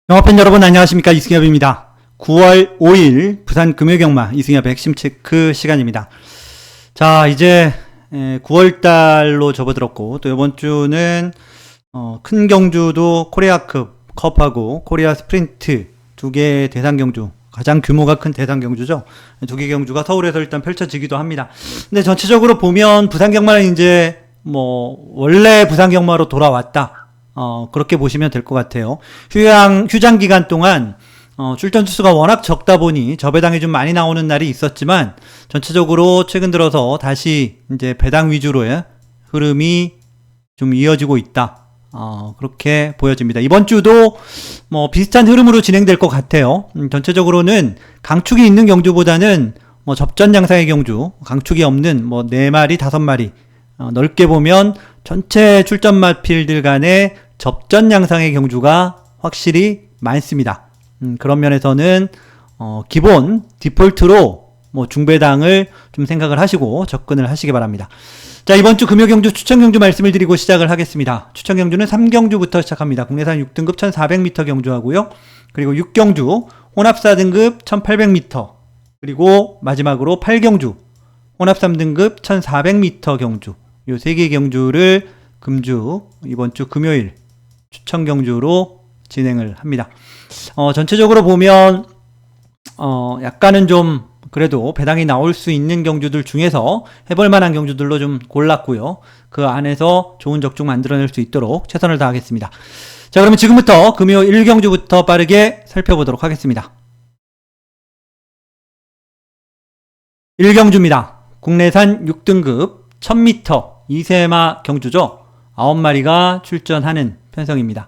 영화팬 여러분 안녕하십니까, 이승엽입니다. 9월 5일 부산 금요경마 이승엽의 핵심 체크 시간입니다. 자, 이제 9월달로 접어들었고, 또 이번 주는 큰 경주도 코리아컵 컵하고 코리아 스프린트 두 개의 대상 경주, 가장 규모가 큰 대상 경주죠. 두 개 경주가 서울에서 일단 펼쳐지기도 합니다. 근데 전체적으로 보면 부산 경마는 이제 원래 부산 경마로 돌아왔다, 그렇게 보시면 될 것 같아요. 휴장 기간 동안 출전 수가 워낙 적다 보니 저배당이 좀 많이 나오는 날이 있었지만, 전체적으로 최근 들어서 다시 이제 배당 위주로의 흐름이 좀 이어지고 있다, 그렇게 보여집니다. 이번 주도 비슷한 흐름으로 진행될 것 같아요. 전체적으로는 강축이 있는 경주보다는 접전 양상의 경주, 강축이 없는 4마리, 5마리, 넓게 보면 전체 출전 마필들 간의 접전 양상의 경주가 확실히 많습니다. 그런 면에서는 기본 디폴트로 중배당을 좀 생각을 하시고 접근을 하시기 바랍니다. 자, 이번 주 금요경주 추천경주 말씀을 드리고 시작을 하겠습니다. 추천경주는 3경주부터 시작합니다. 국내산 6등급 1400m 경주하고요. 그리고 6경주 혼합 4등급 1800m, 그리고 마지막으로 8경주 혼합 3등급 1400m 경주, 요 3개 경주를 금주 이번 주 금요일 추천 경주로 진행을 합니다. 전체적으로 보면 약간은 좀 그래도 배당이 나올 수 있는 경주들 중에서 해볼 만한 경주들로 좀 골랐고요. 그 안에서 좋은 적중 만들어낼 수 있도록 최선을 다하겠습니다. 자, 그러면 지금부터 금요일 1경주부터 빠르게 살펴보도록 하겠습니다. 1경주입니다. 국내산 6등급 1000m 2세마 경주죠. 9마리가 출전하는 편성입니다.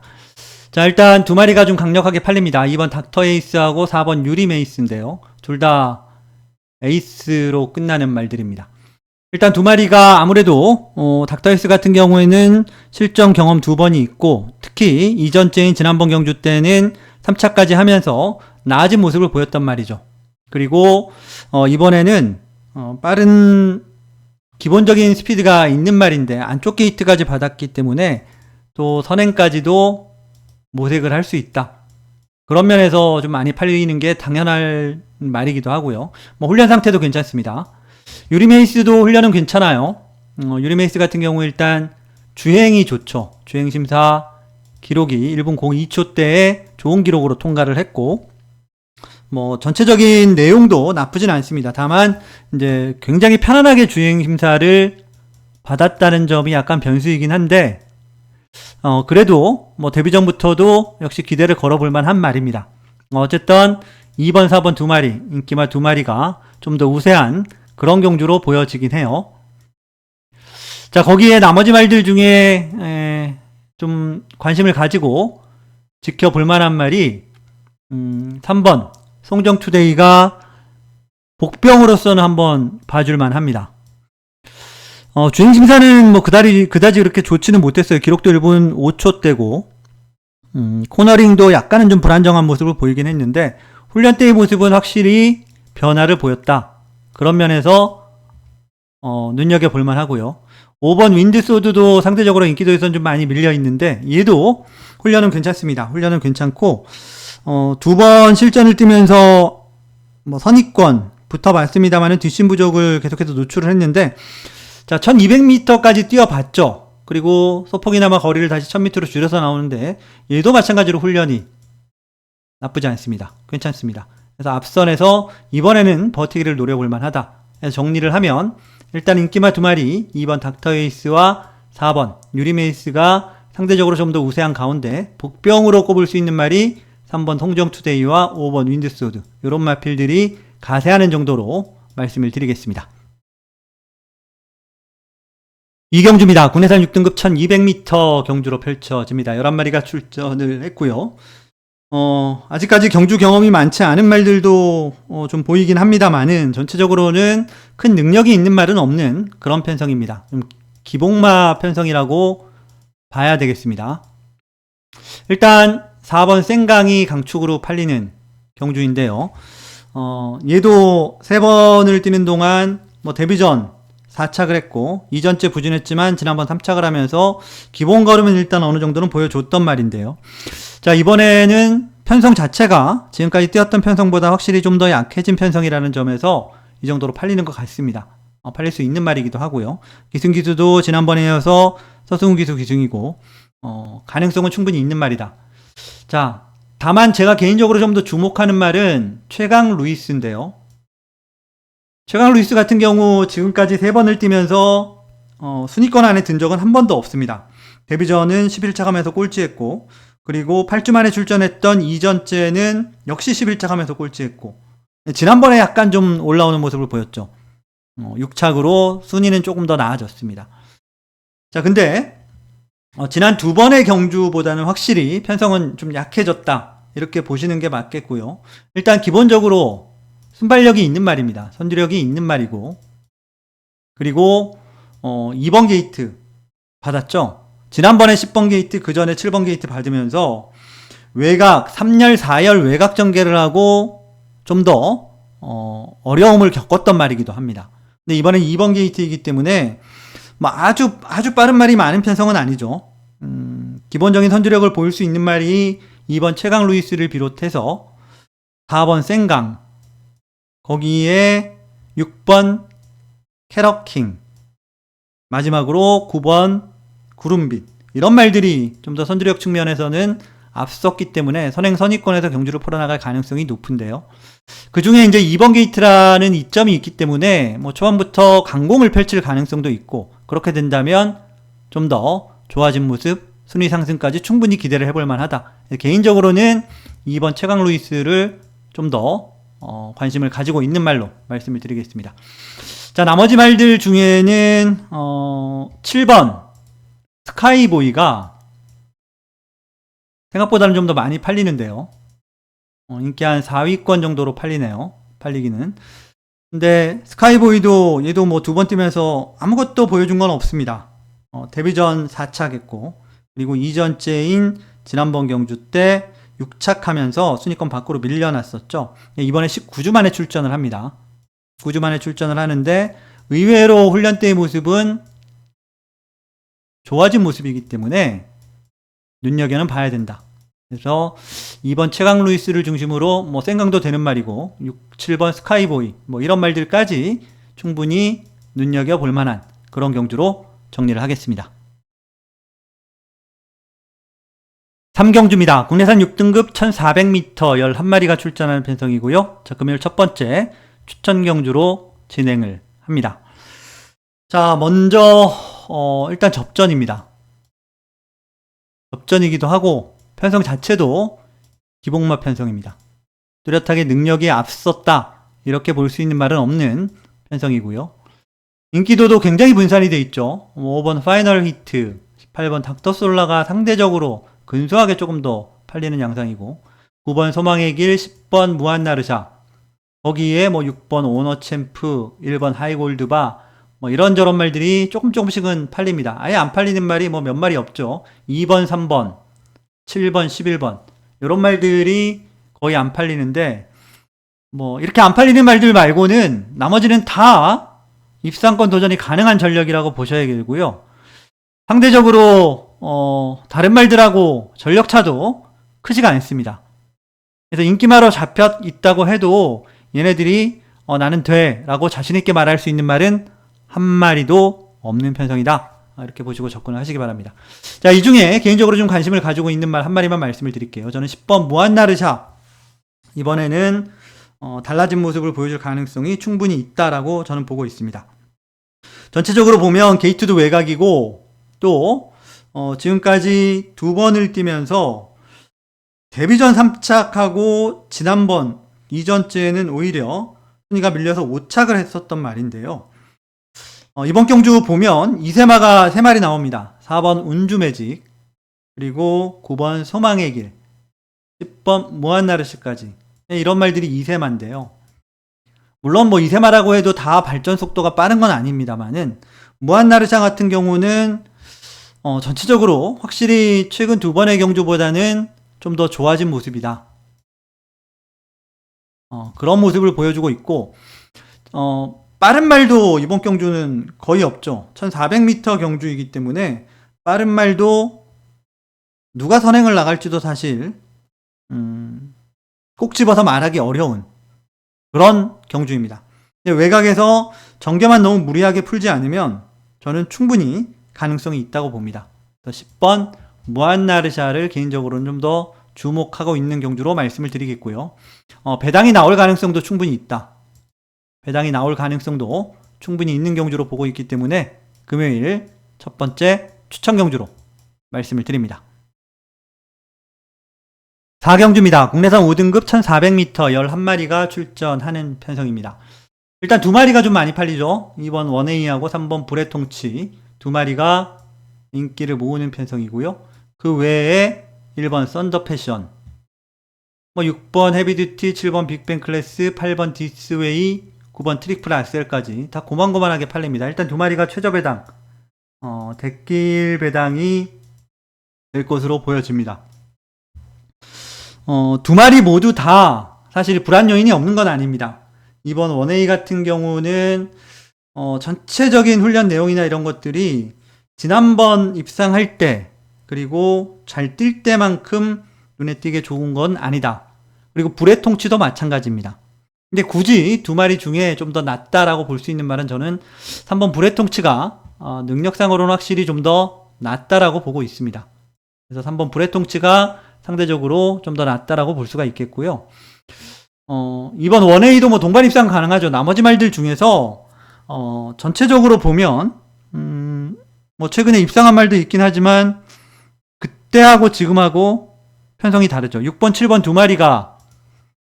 자, 일단 2마리가 좀 강력하게 팔립니다. 2번 닥터 에이스하고 4번 유리메이스인데요. 둘 다 에이스로 끝나는 말들입니다. 일단 2마리가 아무래도 닥터 에이스 같은 경우에는 실전 경험 2번이 있고, 특히 이전째인 지난번 경주 때는 3차까지 하면서 나아진 모습을 보였단 말이죠. 그리고 이번에는 빠른 기본적인 스피드가 있는 말인데 안쪽 게이트까지 받았기 때문에 또 선행까지도 모색을 할 수 있다. 그런 면에서 좀 많이 팔리는 게 당연할 말이기도 하고요. 훈련 상태도 괜찮습니다. 유리메이스도 훈련은 괜찮아요. 유리메이스 같은 경우 일단 주행이 좋죠. 주행심사 기록이 1분 02초대에 좋은 기록으로 통과를 했고, 전체적인 내용도 나쁘진 않습니다. 다만 이제 굉장히 편안하게 주행 심사를 받았다는 점이 약간 변수이긴 한데, 그래도 데뷔 전부터도 역시 기대를 걸어볼 만한 말입니다. 어쨌든 2번, 4번 2마리, 인기말 2마리가 좀 더 우세한 그런 경주로 보여지긴 해요. 자, 거기에 나머지 말들 중에 좀 관심을 가지고 지켜볼 만한 말이 3번 송정투데이가 복병으로서는 한번 봐줄만 합니다. 주행심사는 그다지 그렇게 좋지는 못했어요. 기록도 1분 5초대고, 코너링도 약간은 좀 불안정한 모습을 보이긴 했는데, 훈련 때의 모습은 확실히 변화를 보였다. 그런 면에서 눈여겨볼만 하고요. 5번 윈드소드도 상대적으로 인기도에선 좀 많이 밀려있는데, 얘도 훈련은 괜찮습니다. 훈련은 괜찮고, 2번 실전을 뛰면서 선입권 붙어봤습니다만은 뒷심 부족을 계속해서 노출을 했는데, 자, 1200m까지 뛰어봤죠. 그리고 소폭이나마 거리를 다시 1000m로 줄여서 나오는데, 얘도 마찬가지로 훈련이 나쁘지 않습니다. 괜찮습니다. 그래서 앞선에서 이번에는 버티기를 노려볼 만하다. 그래서 정리를 하면 일단 인기마 2마리, 2번 닥터 에이스와 4번 유리메이스가 상대적으로 좀 더 우세한 가운데, 복병으로 꼽을 수 있는 말이 3번 송정투데이와 5번 윈드소드, 이런 마필들이 가세하는 정도로 말씀을 드리겠습니다. 2경주입니다. 국내산 6등급 1200m 경주로 펼쳐집니다. 11마리가 출전을 했고요. 아직까지 경주 경험이 많지 않은 말들도 좀 보이긴 합니다만은, 전체적으로는 큰 능력이 있는 말은 없는 그런 편성입니다. 좀 기복마 편성이라고 봐야 되겠습니다. 일단 4번 생강이 강축으로 팔리는 경주인데요. 얘도 3번을 뛰는 동안 데뷔 전 4착을 했고, 이전째 부진했지만 지난번 3착을 하면서 기본 걸음은 일단 어느 정도는 보여줬던 말인데요. 자, 이번에는 편성 자체가 지금까지 뛰었던 편성보다 확실히 좀 더 약해진 편성이라는 점에서 이 정도로 팔리는 것 같습니다. 팔릴 수 있는 말이기도 하고요. 기승기수도 지난번에 이어서 서승우 기수 기승이고 가능성은 충분히 있는 말이다. 자, 다만 제가 개인적으로 좀 더 주목하는 말은 최강 루이스인데요. 최강 루이스 같은 경우 지금까지 3번을 뛰면서 순위권 안에 든 적은 한 번도 없습니다. 데뷔전은 11차 가면서 꼴찌했고, 그리고 8주 만에 출전했던 이전째는 역시 11차 가면서 꼴찌했고, 지난번에 약간 좀 올라오는 모습을 보였죠. 6착으로 순위는 조금 더 나아졌습니다. 자, 근데 지난 2번의 경주보다는 확실히 편성은 좀 약해졌다, 이렇게 보시는 게 맞겠고요. 일단 기본적으로 순발력이 있는 말입니다. 선두력이 있는 말이고, 그리고 2번 게이트 받았죠. 지난번에 10번 게이트, 그 전에 7번 게이트 받으면서 외곽 3열 4열 외곽 전개를 하고 좀 더 어려움을 겪었던 말이기도 합니다. 근데 이번엔 2번 게이트이기 때문에 뭐 아주 빠른 말이 많은 편성은 아니죠. 기본적인 선두력을 보일 수 있는 말이 2번 최강 루이스를 비롯해서 4번 생강, 거기에 6번 캐러킹, 마지막으로 9번 구름빛, 이런 말들이 좀 더 선두력 측면에서는 앞섰기 때문에 선행 선의권에서 경주를 풀어나갈 가능성이 높은데요. 그 중에 이제 2번 게이트라는 이점이 있기 때문에 뭐 초반부터 강공을 펼칠 가능성도 있고, 그렇게 된다면 좀 더 좋아진 모습, 순위 상승까지 충분히 기대를 해볼 만하다. 개인적으로는 2번 최강 루이스를 좀 더 관심을 가지고 있는 말로 말씀을 드리겠습니다. 자, 나머지 말들 중에는 7번 스카이보이가 생각보다는 좀 더 많이 팔리는데요. 인기 한 4위권 정도로 팔리네요. 팔리기는. 근데 스카이보이도 얘도 뭐 2번 뛰면서 아무것도 보여준 건 없습니다. 데뷔전 4착했고, 그리고 이전째인 지난번 경주 때 6착하면서 순위권 밖으로 밀려났었죠. 이번에 19주 만에 출전을 합니다. 9주 만에 출전을 하는데 의외로 훈련 때의 모습은 좋아진 모습이기 때문에 눈여겨는 봐야 된다. 그래서 2번 최강 루이스를 중심으로 뭐 생강도 되는 말이고 6, 7번 스카이보이 뭐 이런 말들까지 충분히 눈여겨볼 만한 그런 경주로 정리를 하겠습니다. 3경주입니다. 국내산 6등급 1400m 11마리가 출전하는 편성이고요. 자, 금요일 첫 번째 추천 경주로 진행을 합니다. 자, 먼저 일단 접전입니다. 접전이기도 하고 편성 자체도 기복마 편성입니다. 뚜렷하게 능력이 앞섰다, 이렇게 볼 수 있는 말은 없는 편성이고요. 인기도도 굉장히 분산이 돼 있죠. 5번 파이널 히트, 18번 닥터솔라가 상대적으로 근소하게 조금 더 팔리는 양상이고, 9번 소망의 길, 10번 무한나르샤, 거기에 뭐 6번 오너 챔프, 1번 하이골드바, 뭐 이런저런 말들이 조금씩은 팔립니다. 아예 안 팔리는 말이 뭐 몇 마리 없죠. 2번, 3번, 7번, 11번 이런 말들이 거의 안 팔리는데, 뭐 이렇게 안 팔리는 말들 말고는 나머지는 다 입상권 도전이 가능한 전력이라고 보셔야 되고요. 상대적으로 다른 말들하고 전력차도 크지가 않습니다. 그래서 인기마로 잡혀 있다고 해도 얘네들이 나는 돼 라고 자신있게 말할 수 있는 말은 한 마리도 없는 편성이다, 이렇게 보시고 접근을 하시기 바랍니다. 자, 이 중에 개인적으로 좀 관심을 가지고 있는 말 한 마리만 말씀을 드릴게요. 저는 10번 무한나르샤, 이번에는 달라진 모습을 보여줄 가능성이 충분히 있다라고 저는 보고 있습니다. 전체적으로 보면 게이트도 외곽이고, 또 지금까지 2번을 뛰면서 데뷔전 3착하고 지난번 이전째는 오히려 순위가 밀려서 5착을 했었던 말인데요. 이번 경주 보면 이세마가 3마리 나옵니다. 4번 운주매직, 그리고 9번 소망의 길, 10번 무한나르시까지 이런 말들이 이세마인데요. 물론 뭐 이세마라고 해도 다 발전 속도가 빠른 건 아닙니다만은 무한나르샤 같은 경우는 전체적으로 확실히 최근 2번의 경주보다는 좀 더 좋아진 모습이다. 그런 모습을 보여주고 있고, 빠른 말도 이번 경주는 거의 없죠. 1400m 경주이기 때문에 빠른 말도 누가 선행을 나갈지도 사실 꼭 집어서 말하기 어려운 그런 경주입니다. 외곽에서 정계만 너무 무리하게 풀지 않으면 저는 충분히 가능성이 있다고 봅니다. 10번 무한나르샤를 개인적으로는 좀 더 주목하고 있는 경주로 말씀을 드리겠고요. 배당이 나올 가능성도 충분히 있다. 배당이 나올 가능성도 충분히 있는 경주로 보고 있기 때문에 금요일 첫 번째 추천 경주로 말씀을 드립니다. 4경주입니다. 국내산 5등급 1400m 11마리가 출전하는 편성입니다. 일단 2마리가 좀 많이 팔리죠. 2번 원에이하고 3번 불의 통치 2마리가 인기를 모으는 편성이고요. 그 외에 1번 썬더 패션, 6번 헤비듀티, 7번 빅뱅 클래스, 8번 디스웨이, 9번 트리플 악셀까지 다 고만고만하게 팔립니다. 일단 2마리가 최저 배당, 대길 배당이 될 것으로 보여집니다. 2마리 모두 다 사실 불안 요인이 없는 건 아닙니다. 이번 원에이 같은 경우는 전체적인 훈련 내용이나 이런 것들이 지난번 입상할 때 그리고 잘 뛸 때만큼 눈에 띄게 좋은 건 아니다. 그리고 불의 통치도 마찬가지입니다. 근데 굳이 2마리 중에 좀 더 낫다라고 볼 수 있는 말은 저는 3번 불의 통치가 능력상으로는 확실히 좀 더 낫다라고 보고 있습니다. 그래서 3번 불의 통치가 상대적으로 좀 더 낫다라고 볼 수가 있겠고요. 이번 원에이도 뭐 동반 입상 가능하죠. 나머지 말들 중에서 전체적으로 보면 뭐 최근에 입상한 말도 있긴 하지만 그때하고 지금하고 편성이 다르죠. 6번, 7번 2마리가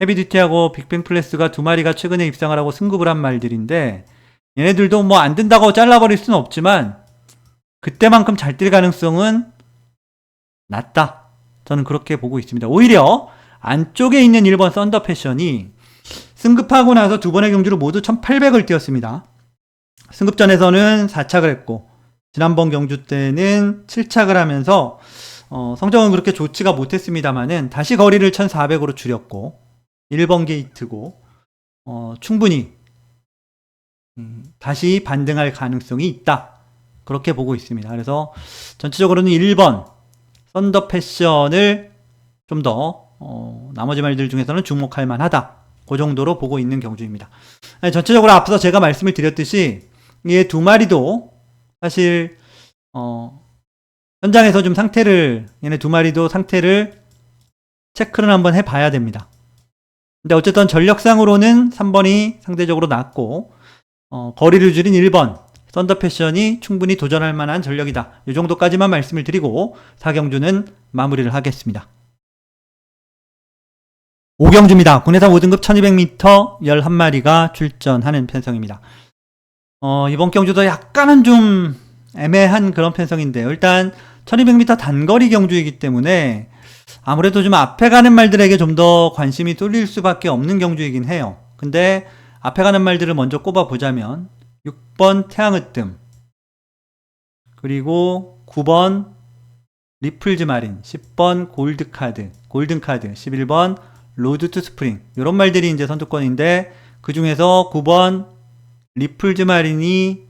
헤비듀티하고 빅뱅 플래스가 2마리가 최근에 입상을 하고 승급을 한 말들인데 얘네들도 뭐 안 된다고 잘라버릴 수는 없지만 그때만큼 잘 뛸 가능성은 낮다. 저는 그렇게 보고 있습니다. 오히려 안쪽에 있는 1번 썬더 패션이 승급하고 나서 두 번의 경주를 모두 1800을 뛰었습니다. 승급전에서는 4착을 했고 지난번 경주 때는 7착을 하면서 성적은 그렇게 좋지가 못했습니다만은 다시 거리를 1400으로 줄였고 1번 게이트고 충분히 다시 반등할 가능성이 있다. 그렇게 보고 있습니다. 그래서 전체적으로는 1번 썬더 패션을 좀 더 나머지 말들 중에서는 주목할 만하다. 그 정도로 보고 있는 경주입니다. 전체적으로 앞서 제가 말씀을 드렸듯이 이 2마리도 사실 현장에서 좀 얘네 2마리도 상태를 체크를 한번 해봐야 됩니다. 근데 어쨌든 전력상으로는 3번이 상대적으로 낫고 거리를 줄인 1번 썬더 패션이 충분히 도전할 만한 전력이다. 이 정도까지만 말씀을 드리고 4경주는 마무리를 하겠습니다. 5경주입니다. 국내산 5등급 1200m 11마리가 출전하는 편성입니다. 이번 경주도 약간은 좀 애매한 그런 편성인데요. 일단 1200m 단거리 경주이기 때문에 아무래도 좀 앞에 가는 말들에게 좀 더 관심이 쏠릴 수밖에 없는 경주이긴 해요. 근데 앞에 가는 말들을 먼저 꼽아보자면 6번 태양으뜸, 그리고 9번 리플즈 마린, 10번 골든카드, 11번 로드 투 스프링, 이런 말들이 이제 선두권인데 그 중에서 9번 리플즈 마린이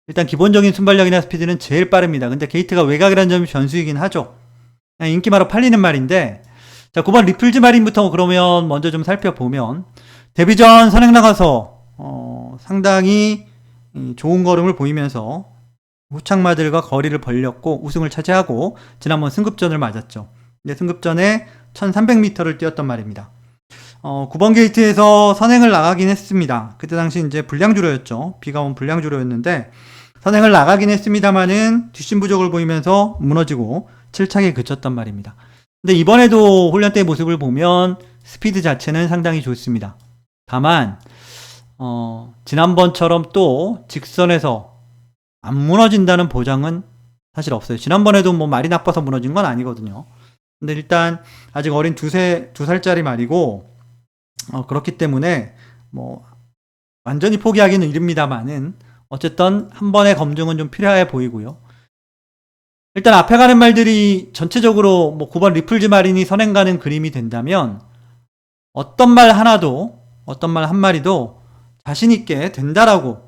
일단 기본적인 순발력이나 스피드는 제일 빠릅니다. 근데 게이트가 외곽이라는 점이 변수이긴 하죠. 인기마로 팔리는 말인데, 자 9번 리플즈 마린부터 그러면 먼저 좀 살펴보면 데뷔 전 선행 나가서 상당히 좋은 걸음을 보이면서 후착마들과 거리를 벌렸고 우승을 차지하고 지난번 승급전을 맞았죠. 근데 승급전에 1300m를 뛰었단 말입니다. 9번 게이트에서 선행을 나가긴 했습니다. 그때 당시 이제 불량주로였죠. 비가 온 불량주로였는데 선행을 나가긴 했습니다만은 뒷심 부족을 보이면서 무너지고 7착에 그쳤단 말입니다. 근데 이번에도 훈련 때의 모습을 보면 스피드 자체는 상당히 좋습니다. 다만 지난번처럼 또 직선에서 안 무너진다는 보장은 사실 없어요. 지난번에도 뭐 말이 나빠서 무너진 건 아니거든요. 근데 일단 아직 어린 2살짜리 말이고 그렇기 때문에 뭐 완전히 포기하기는 이릅니다만은 어쨌든 한 번의 검증은 좀 필요해 보이고요. 일단 앞에 가는 말들이 전체적으로 뭐 9번 리플즈 마린이 선행 가는 그림이 된다면 어떤 말 한 마리도 자신있게 된다라고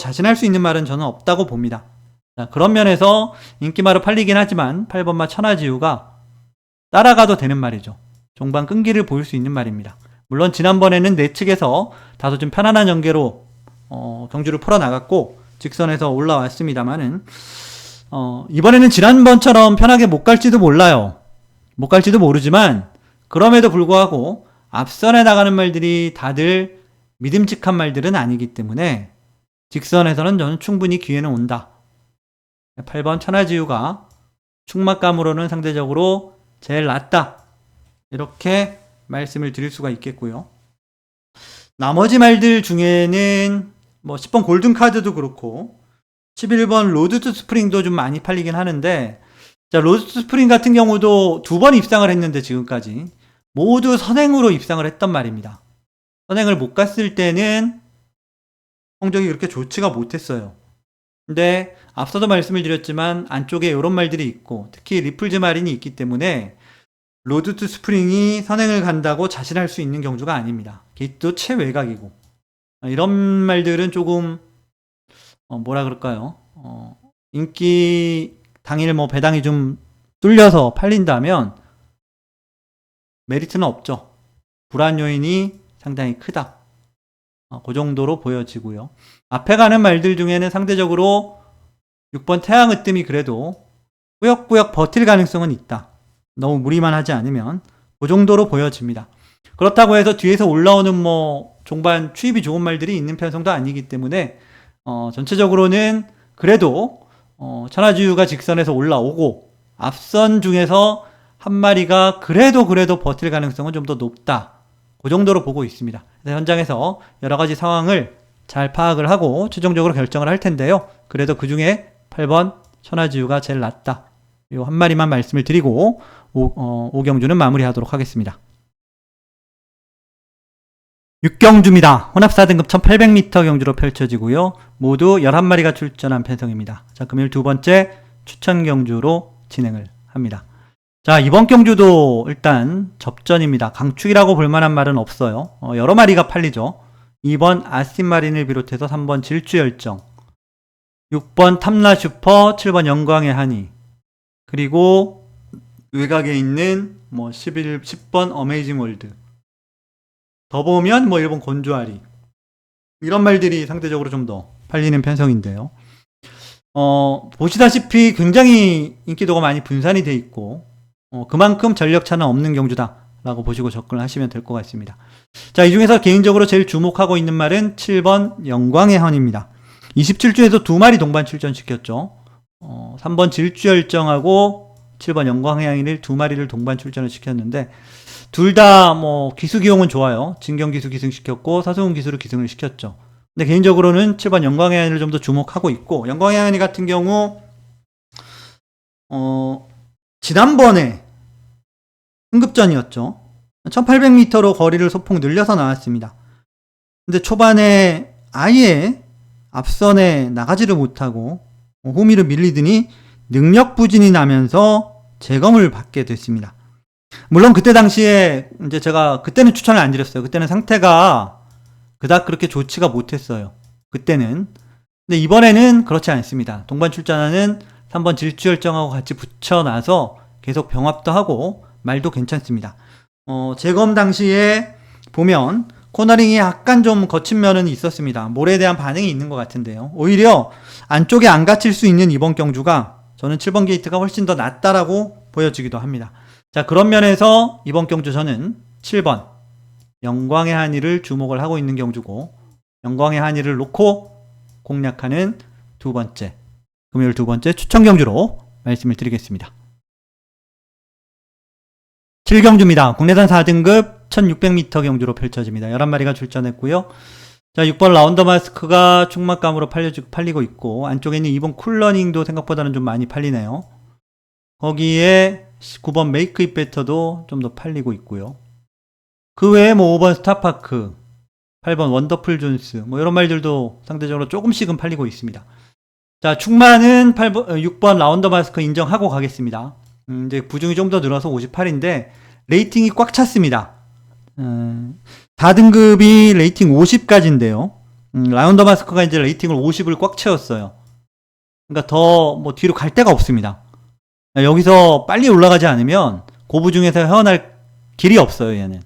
자신할 수 있는 말은 저는 없다고 봅니다. 자, 그런 면에서 인기마로 팔리긴 하지만 8번마 천하지우가 따라가도 되는 말이죠. 종반 끈기를 보일 수 있는 말입니다. 물론 지난번에는 내 측에서 다소 좀 편안한 연계로 경주를 풀어나갔고 직선에서 올라왔습니다만은 이번에는 지난번처럼 편하게 못 갈지도 몰라요. 못 갈지도 모르지만 그럼에도 불구하고 앞선에 나가는 말들이 다들 믿음직한 말들은 아니기 때문에 직선에서는 저는 충분히 기회는 온다. 8번 천하지우가 충막감으로는 상대적으로 제일 낫다. 이렇게 말씀을 드릴 수가 있겠고요. 나머지 말들 중에는 뭐 10번 골든카드도 그렇고 11번 로드 투 스프링도 좀 많이 팔리긴 하는데, 자, 로드 투 스프링 같은 경우도 2번 입상을 했는데 지금까지 모두 선행으로 입상을 했단 말입니다. 선행을 못 갔을 때는 성적이 그렇게 좋지가 못했어요. 근데 앞서도 말씀을 드렸지만 안쪽에 이런 말들이 있고 특히 리플즈 마린이 있기 때문에 로드 투 스프링이 선행을 간다고 자신할 수 있는 경주가 아닙니다. 게이트도 최외곽이고 이런 말들은 조금 뭐라 그럴까요? 인기 당일 뭐 배당이 좀 뚫려서 팔린다면 메리트는 없죠. 불안 요인이 상당히 크다. 그 정도로 보여지고요. 앞에 가는 말들 중에는 상대적으로 6번 태양으뜸이 그래도 꾸역꾸역 버틸 가능성은 있다. 너무 무리만 하지 않으면 그 정도로 보여집니다. 그렇다고 해서 뒤에서 올라오는 뭐 종반 추입이 좋은 말들이 있는 편성도 아니기 때문에 전체적으로는 그래도 천하지우가 직선에서 올라오고 앞선 중에서 한 마리가 그래도 버틸 가능성은 좀 더 높다. 그 정도로 보고 있습니다. 현장에서 여러 가지 상황을 잘 파악을 하고 최종적으로 결정을 할 텐데요. 그래도 그 중에 8번 천하지우가 제일 낫다. 이 한 마리만 말씀을 드리고 5경주는 마무리하도록 하겠습니다. 6경주입니다. 혼합 4등급 1800m 경주로 펼쳐지고요. 모두 11마리가 출전한 편성입니다. 자, 금요일 두 번째 추천 경주로 진행을 합니다. 자, 이번 경주도 일단 접전입니다. 강축이라고 볼만한 말은 없어요. 여러 마리가 팔리죠. 2번 아스틴마린을 비롯해서 3번 질주열정, 6번 탐라슈퍼, 7번 영광의 한이, 그리고 외곽에 있는 뭐 10번 어메이징 월드, 더 보면 뭐 1번 곤조아리, 이런 말들이 상대적으로 좀 더 팔리는 편성인데요. 보시다시피 굉장히 인기도가 많이 분산이 돼 있고 그만큼 전력차는 없는 경주다라고 보시고 접근을 하시면 될 것 같습니다. 자, 이 중에서 개인적으로 제일 주목하고 있는 말은 7번 영광의 헌입니다. 27주에서 2마리 동반 출전시켰죠. 3번 질주열정하고 7번 영광의 한이를 2마리를 동반 출전을 시켰는데 둘 다 뭐 기수 기용은 좋아요. 진경 기수 기승시켰고 서승훈 기수로 기승을 시켰죠. 근데 개인적으로는 7번 영광의 한이를 좀 더 주목하고 있고, 영광의 한이 같은 경우 지난번에 승급전이었죠. 1800m로 거리를 소폭 늘려서 나왔습니다. 근데 초반에 아예 앞선에 나가지를 못하고 호미로 밀리더니 능력 부진이 나면서 재검을 받게 됐습니다. 물론 그때 당시에 이제 제가 그때는 추천을 안 드렸어요. 그때는 상태가 그닥 그렇게 좋지가 못했어요. 그때는. 근데 이번에는 그렇지 않습니다. 동반 출전하는 3번 질주열정하고 같이 붙여놔서 계속 병합도 하고 말도 괜찮습니다. 재검 당시에 보면 코너링이 약간 좀 거친 면은 있었습니다. 몰에 대한 반응이 있는 것 같은데요. 오히려 안쪽에 안 갇힐 수 있는 이번 경주가 저는 7번 게이트가 훨씬 더 낫다라고 보여지기도 합니다. 자, 그런 면에서 이번 경주 저는 7번 영광의 한이를 주목을 하고 있는 경주고, 영광의 한이를 놓고 공략하는 두 번째, 금요일 두 번째 추천 경주로 말씀을 드리겠습니다. 7경주입니다. 국내산 4등급 1600m 경주로 펼쳐집니다. 11마리가 출전했고요. 자, 6번 라운더 마스크가 충막감으로 팔리고 있고, 안쪽에 있는 2번 쿨러닝도 생각보다는 좀 많이 팔리네요. 거기에 9번 메이크 잇 베터도 좀 더 팔리고 있고요. 그 외에 뭐 5번 스타파크, 8번 원더풀 존스, 뭐 이런 말들도 상대적으로 조금씩은 팔리고 있습니다. 자, 충만은 6번 라운더 마스크 인정하고 가겠습니다. 이제 부중이 좀 더 늘어서 58인데 레이팅이 꽉 찼습니다. 4등급이 레이팅 50까지인데요. 라운더 마스크가 이제 레이팅을 50을 꽉 채웠어요. 그러니까 더 뭐 뒤로 갈 데가 없습니다. 여기서 빨리 올라가지 않으면 고부중에서 헤어날 길이 없어요, 얘는.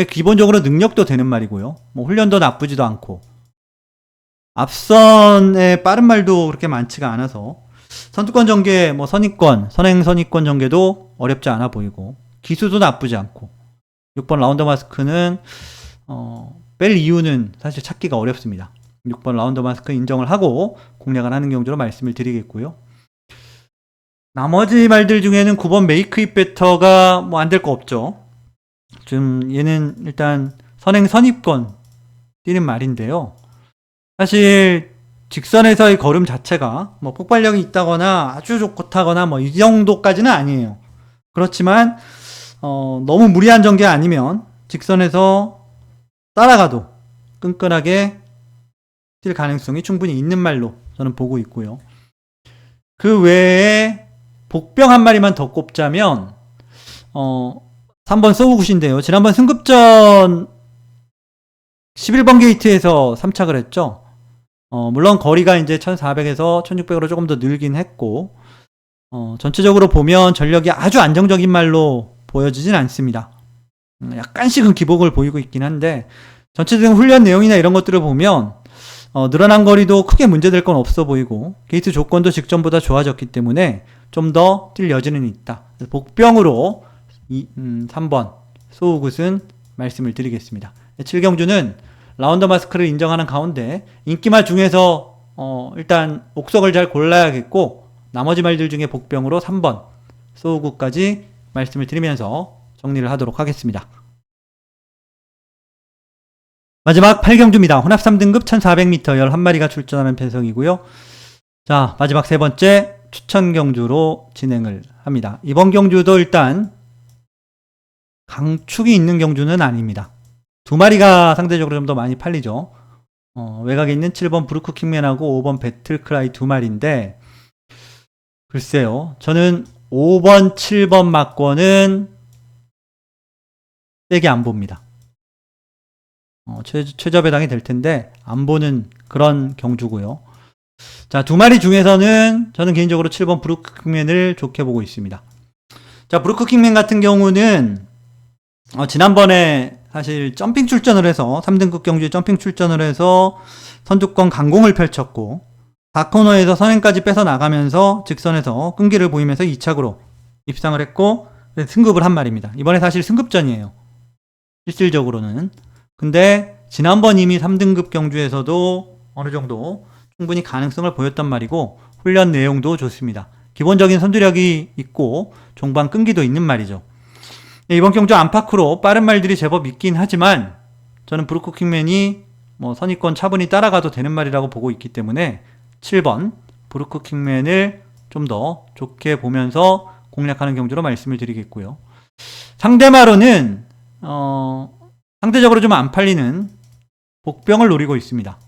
기본적으로 능력도 되는 말이고요. 뭐 훈련도 나쁘지도 않고. 앞선의 빠른 말도 그렇게 많지가 않아서 선두권 전개, 뭐 선입권, 선행 선입권 전개도 어렵지 않아 보이고 기수도 나쁘지 않고 6번 라운더 마스크는 뺄 이유는 사실 찾기가 어렵습니다. 6번 라운더 마스크 인정을 하고 공략을 하는 경우로 말씀을 드리겠고요. 나머지 말들 중에는 9번 메이크 잇 베터가 뭐 안 될 거 없죠. 좀 얘는 일단 선행 선입권 뛰는 말인데요. 사실 직선에서의 걸음 자체가 뭐 폭발력이 있다거나 아주 좋다거나 뭐 이 정도까지는 아니에요. 그렇지만 너무 무리한 전개 아니면 직선에서 따라가도 끈끈하게 뛸 가능성이 충분히 있는 말로 저는 보고 있고요. 그 외에 복병 한 마리만 더 꼽자면 3번 소우굿인데요. 지난번 승급전 11번 게이트에서 3착을 했죠. 물론 거리가 이제 1400에서 1600으로 조금 더 늘긴 했고 전체적으로 보면 전력이 아주 안정적인 말로 보여지진 않습니다. 약간씩은 기복을 보이고 있긴 한데 전체적인 훈련 내용이나 이런 것들을 보면 늘어난 거리도 크게 문제될 건 없어 보이고 게이트 조건도 직전보다 좋아졌기 때문에 좀 더 뛸 여지는 있다. 복병으로 3번 소우굿은 말씀을 드리겠습니다. 7경주는 라운더 마스크를 인정하는 가운데 인기말 중에서 일단 옥석을 잘 골라야겠고 나머지 말들 중에 복병으로 3번 소우굿까지 말씀을 드리면서 정리를 하도록 하겠습니다. 마지막 8경주입니다. 혼합 3등급 1400m 11마리가 출전하는 편성이고요. 자, 마지막 세 번째 추천 경주로 진행을 합니다. 이번 경주도 일단 강축이 있는 경주는 아닙니다. 두 마리가 상대적으로 좀 더 많이 팔리죠. 외곽에 있는 7번 브루크 킹맨하고 5번 배틀크라이 두 마리인데 글쎄요. 저는 5번, 7번 막권은 세게 안 봅니다. 최저 배당이 될 텐데 안 보는 그런 경주고요. 자, 두 마리 중에서는 저는 개인적으로 7번 브루크 킹맨을 좋게 보고 있습니다. 자, 브루크 킹맨 같은 경우는 지난번에 사실 점핑 출전을 해서 3등급 경주에 점핑 출전을 해서 선두권 강공을 펼쳤고 4코너에서 선행까지 뺏어 나가면서 직선에서 끈기를 보이면서 2착으로 입상을 했고 승급을 한 말입니다. 이번에 사실 승급전이에요. 실질적으로는. 근데 지난번 이미 3등급 경주에서도 어느 정도 충분히 가능성을 보였단 말이고 훈련 내용도 좋습니다. 기본적인 선두력이 있고 종반 끈기도 있는 말이죠. 이번 경주 안팎으로 빠른 말들이 제법 있긴 하지만 저는 브루크 킹맨이 뭐 선입권 차분히 따라가도 되는 말이라고 보고 있기 때문에 7번 브루크 킹맨을 좀 더 좋게 보면서 공략하는 경주로 말씀을 드리겠고요. 상대마로는 상대적으로 좀 안 팔리는 복병을 노리고 있습니다.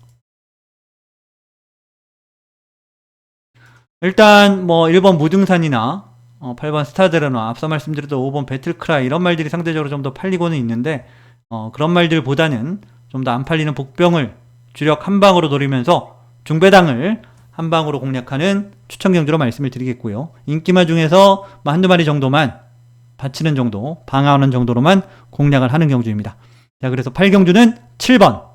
일단 뭐 1번 무등산이나 8번 스타드러너, 앞서 말씀드렸던 5번 배틀크라이 이런 말들이 상대적으로 좀 더 팔리고는 있는데 그런 말들보다는 좀 더 안 팔리는 복병을 주력 한 방으로 노리면서 중배당을 한 방으로 공략하는 추천 경주로 말씀을 드리겠고요. 인기말 중에서 뭐 한두 마리 정도만 받치는 정도, 방어하는 정도로만 공략을 하는 경주입니다. 자, 그래서 8경주는 7번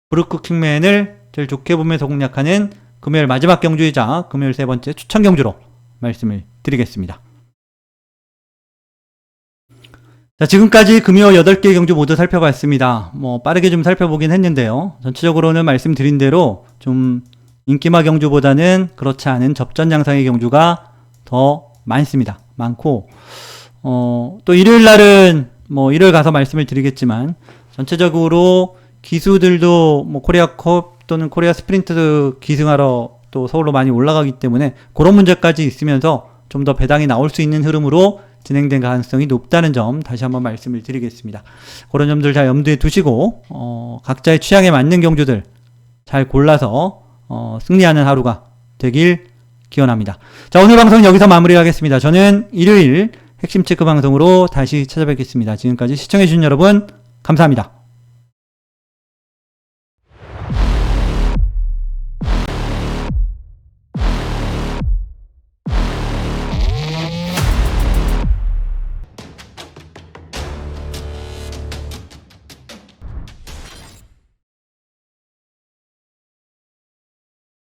브루크 킹맨을 제일 좋게 보면서 공략하는 금요일 마지막 경주이자 금요일 세 번째 추천 경주로 말씀을 드리겠습니다. 자, 지금까지 금요 8개 경주 모두 살펴봤습니다. 뭐 빠르게 좀 살펴보긴 했는데요. 전체적으로는 말씀드린 대로 좀 인기마 경주보다는 그렇지 않은 접전 양상의 경주가 더 많습니다. 많고 또 일요일 날은 뭐 일요일 가서 말씀을 드리겠지만 전체적으로 기수들도 뭐 코리아컵 또는 코리아 스프린트 기승하러 또 서울로 많이 올라가기 때문에 그런 문제까지 있으면서 좀 더 배당이 나올 수 있는 흐름으로 진행된 가능성이 높다는 점 다시 한번 말씀을 드리겠습니다. 그런 점들 잘 염두에 두시고 각자의 취향에 맞는 경주들 잘 골라서 승리하는 하루가 되길 기원합니다. 자, 오늘 방송은 여기서 마무리하겠습니다. 저는 일요일 핵심 체크 방송으로 다시 찾아뵙겠습니다. 지금까지 시청해주신 여러분 감사합니다.